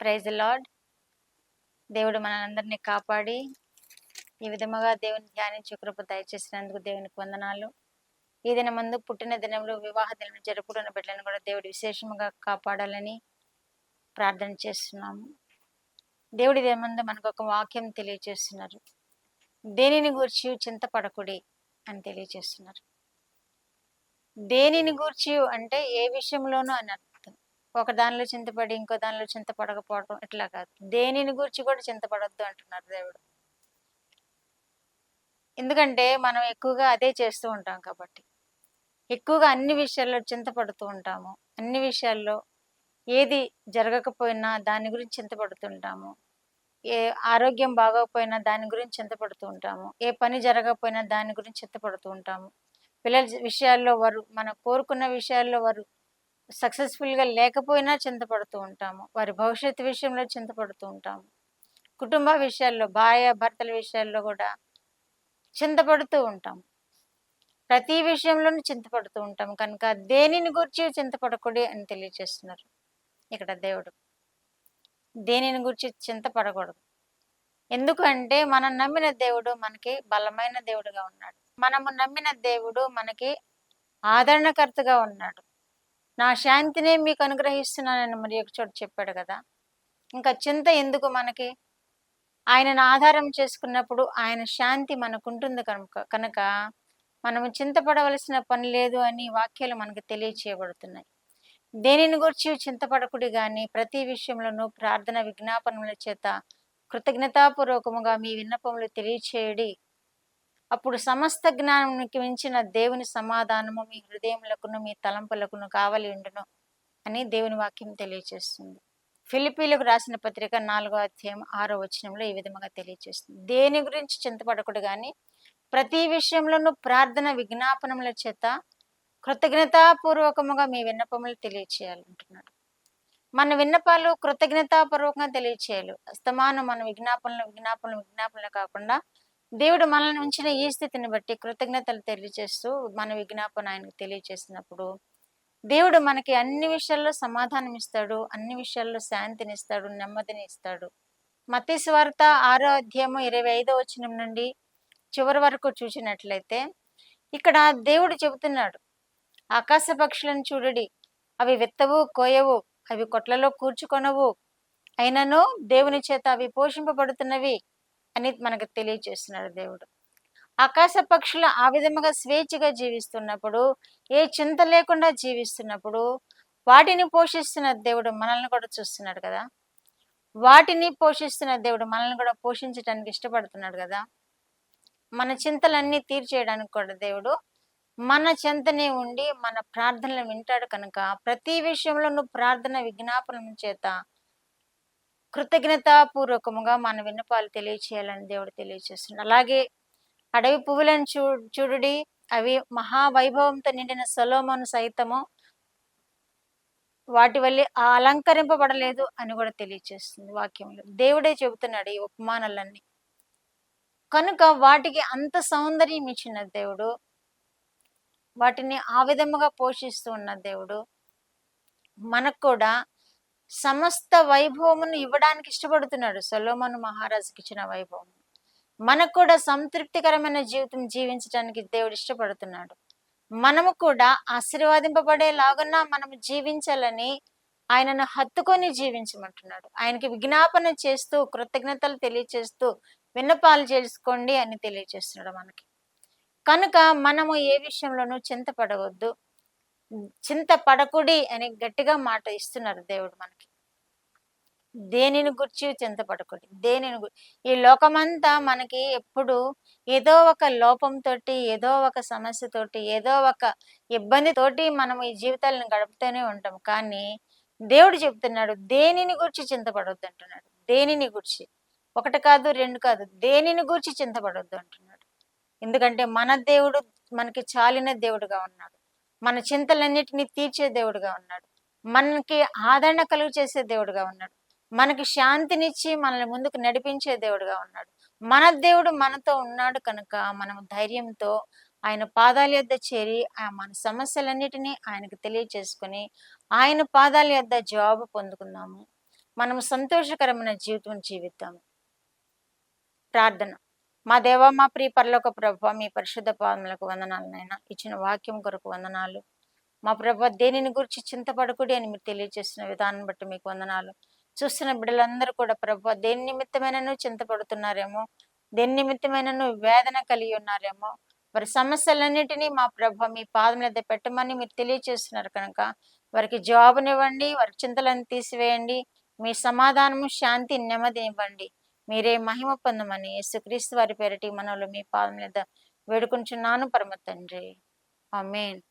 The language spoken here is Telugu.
Praise the lord. దేవుడు మనందరినీ కాపాడి ఈ విధముగా దేవుని ధ్యానించే కృప దయచేసినందుకు దేవునికి వందనాలు. ఈ దినమందు పుట్టిన దినంలో వివాహ దినం జరుపుకున్న బిడ్డలను కూడా దేవుడు విశేషంగా కాపాడాలని ప్రార్థన చేస్తున్నాము. దేవుడి దినమందు మనకు ఒక వాక్యం తెలియజేస్తున్నారు. దేనిని గూర్చి చింతపడకుడి అని తెలియజేస్తున్నారు. దేనిని గూర్చి అంటే ఏ విషయంలోనూ అని అర్థం. ఒక దానిలో చింతపడి ఇంకో దానిలో చింతపడకపోవడం ఇట్లా కాదు. దేనిని గూర్చి కూడా చింతపడొద్దు అంటున్నారు దేవుడు. ఎందుకంటే మనం ఎక్కువగా అదే చేస్తూ ఉంటాం కాబట్టి. ఎక్కువగా అన్ని విషయాల్లో చింతపడుతూ ఉంటాము. అన్ని విషయాల్లో ఏది జరగకపోయినా దాని గురించి చింతపడుతుంటాము. ఏ ఆరోగ్యం బాగోకపోయినా దాని గురించి చింతపడుతూ ఉంటాము. ఏ పని జరగకపోయినా దాని గురించి చింతపడుతూ ఉంటాము. పిల్లల విషయాల్లో వారు మనం కోరుకున్న విషయాల్లో వారు సక్సెస్ఫుల్గా లేకపోయినా చింతపడుతూ ఉంటాము. వారి భవిష్యత్తు విషయంలో చింతపడుతూ ఉంటాము. కుటుంబ విషయాల్లో భార్య భర్తల విషయాల్లో కూడా చింతపడుతూ ఉంటాం. ప్రతి విషయంలోనూ చింతపడుతూ ఉంటాం కనుక దేనిని గురించి చింతపడకూడదు అని తెలియజేస్తున్నారు ఇక్కడ దేవుడు. దేనిని గురించి చింతపడకూడదు. ఎందుకంటే మనం నమ్మిన దేవుడు మనకి బలమైన దేవుడుగా ఉన్నాడు. మనము నమ్మిన దేవుడు మనకి ఆదరణకర్తగా ఉన్నాడు. నా శాంతినే మీకు అనుగ్రహిస్తున్నానని మరి ఒక చోట చెప్పాడు కదా. ఇంకా చింత ఎందుకు మనకి? ఆయనను ఆధారం చేసుకున్నప్పుడు ఆయన శాంతి మనకుంటుంది కనుక మనము చింతపడవలసిన పని లేదు అని వాక్యాలు మనకు తెలియచేయబడుతున్నాయి. దేనిని గురించి చింతపడకుడి గాని ప్రతి విషయంలోనూ ప్రార్థన విజ్ఞాపనముల చేత కృతజ్ఞతాపూర్వకముగా మీ విన్నపములు తెలియచేయడి. అప్పుడు సమస్త జ్ఞానానికి మించిన దేవుని సమాధానము మీ హృదయములకును మీ తలంపులకును కావలి ఉండును అని దేవుని వాక్యం తెలియచేస్తుంది. ఫిలిప్పీలకు రాసిన పత్రిక 4వ అధ్యాయం 6వ వచనంలో ఈ విధంగా తెలియజేస్తుంది. దేని గురించి చింతపడకూడదు కానీ ప్రతి విషయంలోనూ ప్రార్థన విజ్ఞాపనముల చేత కృతజ్ఞతాపూర్వకముగా మీ విన్నపములు తెలియచేయాలంటున్నాడు. మన విన్నపాలు కృతజ్ఞతాపూర్వకంగా తెలియచేయాలి. అస్తమానం మన విజ్ఞాపనలు కాకుండా దేవుడు మనల్ని ఉంచిన ఈ స్థితిని బట్టి కృతజ్ఞతలు తెలియజేస్తూ మన విజ్ఞాపన ఆయనకు తెలియజేసినప్పుడు దేవుడు మనకి అన్ని విషయాల్లో సమాధానం ఇస్తాడు, అన్ని విషయాల్లో శాంతిని ఇస్తాడు, నెమ్మదిని ఇస్తాడు. మత్తయి సువార్త 6వ అధ్యాయం 25వ వచనం నుండి చివరి వరకు చూసినట్లయితే ఇక్కడ దేవుడు చెబుతున్నాడు, ఆకాశ పక్షులను చూడుడి, అవి విత్తవు కోయవు, అవి కొట్లలో కూర్చుకొనవు, అయినను దేవుని చేత అవి పోషింపబడుతున్నవి అని మనకు తెలియజేస్తున్నాడు దేవుడు. ఆకాశ పక్షులు ఆ విధముగా స్వేచ్ఛగా జీవిస్తున్నప్పుడు, ఏ చింత లేకుండా జీవిస్తున్నప్పుడు వాటిని పోషిస్తున్న దేవుడు మనల్ని కూడా చూస్తున్నాడు కదా. వాటిని పోషిస్తున్న దేవుడు మనల్ని కూడా పోషించడానికి ఇష్టపడుతున్నాడు కదా. మన చింతలన్నీ తీర్చేయడానికి కూడా దేవుడు మన చెంతనే ఉండి మన ప్రార్థనలు వింటాడు కనుక ప్రతి విషయంలో నువ్వు ప్రార్థన విజ్ఞాపనం చేత కృతజ్ఞతాపూర్వకముగా మన విన్నపాలు తెలియచేయాలని దేవుడు తెలియజేస్తున్నాడు. అలాగే అడవి పువ్వులను చూడుడి, అవి మహావైభవంతో నిండిన సొలొమోను సైతము వాటి వల్ల అలంకరింపబడలేదు అని కూడా తెలియజేస్తుంది వాక్యంలో. దేవుడే చెబుతున్నాడు ఈ ఉపమానాలన్నీ. కనుక వాటికి అంత సౌందర్యం ఇచ్చిన దేవుడు, వాటిని ఆ విధముగా పోషిస్తూ ఉన్న దేవుడు మనకు కూడా సమస్త వైభవమును ఇవ్వడానికి ఇష్టపడుతున్నాడు. సొలొమోను మహారాజుకి ఇచ్చిన వైభవం మనకు కూడా సంతృప్తికరమైన జీవితం జీవించడానికి దేవుడు ఇష్టపడుతున్నాడు. మనము కూడా ఆశీర్వాదింపబడేలాగున్నా మనము జీవించాలని ఆయనను హత్తుకొని జీవించమంటున్నాడు. ఆయనకి విజ్ఞాపన చేస్తూ కృతజ్ఞతలు తెలియచేస్తూ విన్నపాలు చేసుకోండి అని తెలియజేస్తున్నాడు మనకి. కనుక మనము ఏ విషయంలోనూ చింతపడవద్దు, చింతపడకుడి అని గట్టిగా మాట ఇస్తున్నారు దేవుడు మనకి. దేనిని గురించి చింతపడకూడదు. ఈ లోకమంతా మనకి ఎప్పుడు ఏదో ఒక లోపంతో, ఏదో ఒక సమస్యతోటి, ఏదో ఒక ఇబ్బందితోటి మనం ఈ జీవితాలను గడుపుతూనే ఉంటాం. కానీ దేవుడు చెప్తున్నాడు దేనిని గురించి చింతపడొద్దు అంటున్నాడు. దేనిని గురించి, ఒకటి కాదు రెండు కాదు, దేనిని గురించి చింతపడొద్దు అంటున్నాడు. ఎందుకంటే మన దేవుడు మనకి చాలిన దేవుడుగా ఉన్నాడు. మన చింతలన్నిటినీ తీర్చే దేవుడుగా ఉన్నాడు. మనకి ఆదరణ కలుగు చేసే దేవుడుగా ఉన్నాడు. మనకి శాంతినిచ్చి మనల్ని ముందుకు నడిపించే దేవుడుగా ఉన్నాడు. మన దేవుడు మనతో ఉన్నాడు కనుక మనం ధైర్యంతో ఆయన పాదాల యొద్ద చేరి మన సమస్యలన్నిటినీ ఆయనకు తెలియచేసుకొని ఆయన పాదాల యొద్ద జవాబు పొందుకుందాము. మనం సంతోషకరమైన జీవితం జీవిద్దాము. ప్రార్థన. మా దేవ, మా ప్రియ పరలోక ప్రభువా, మీ పరిశుద్ధ పాదములకు వందనాలు నాయనా. ఇచ్చిన వాక్యం కొరకు వందనాలు. మా ప్రభువా, దేనిని గురించి చింతపడకుడి అని మీరు తెలియజేసిన విధానం బట్టి మీకు వందనాలు. చూస్తున్న బిడ్డలందరూ కూడా ప్రభువా, దేని నిమిత్తమైనను చింతపడుతున్నారేమో, దేని నిమిత్తమైనను వేదన కలిగి ఉన్నారేమో, వారి సమస్యలన్నిటినీ మా ప్రభువా మీ పాదం మీద పెట్టమని మీరు తెలియజేస్తున్నారు కనుక వారికి జవాబునివ్వండి, వారి చింతలను తీసివేయండి. మీ సమాధానము, శాంతి, నెమ్మదినివ్వండి. మీరే మహిమ పొందమని యేసుక్రీస్తు వారి పేరటి మనవులు మీ పాదం మీద వేడుకుంటున్నాను పరమ తండ్రి. ఆమేన్.